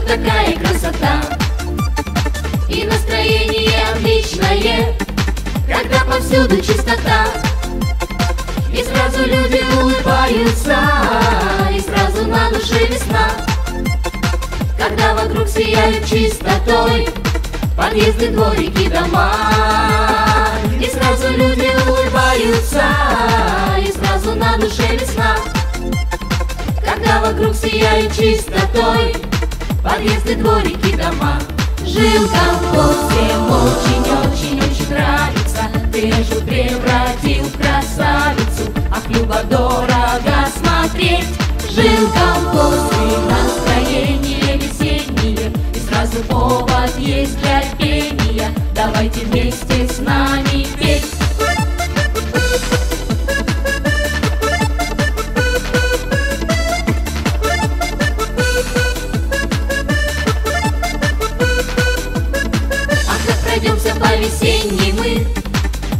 такая красота. И настроение отличное, когда повсюду чистота. И сразу люди улыбаются, и сразу на душе весна. Когда вокруг сияют чистотой подъезды, дворики, дома. И сразу люди улыбаются, и сразу на душе весна. Когда вокруг сияют чистотой подъезды, дворики, дома. Жил колхоз, всем очень-очень-очень нравится. Ты же превратил в красавицу, ах, любо-дорого смотреть. Жил колхоз, и настроение весеннее, и сразу повод есть для пения. Давайте вместе с нами петь. Пройдемся по весенней мы,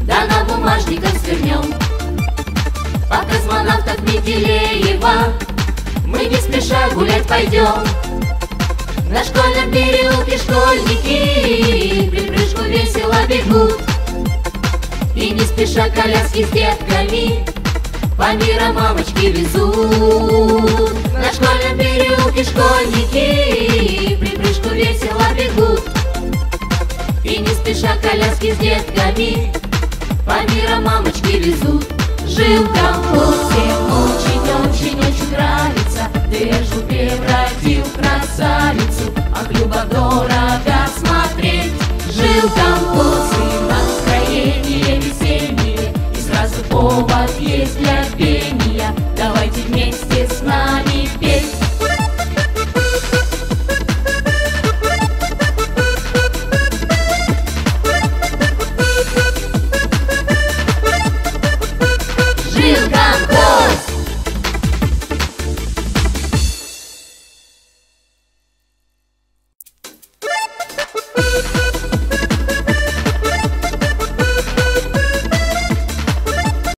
да на бумажниках свернем. По космонавтов Менделеева мы не спеша гулять пойдем. На школьном переулке школьники припрыжку весело бегут. И не спеша коляски с детками по миру мамочки везут. На школьном переулке школьники припрыжку весело бегут. И не спеша коляски с детками по миру мамочки везут. Жил колхоз, всем очень-очень-очень нравится. Ты же превратил в красавицу, ах, любо-дорого смотреть. Жил колхоз, и настроение весеннее, и сразу повод есть для пения. Давайте вместе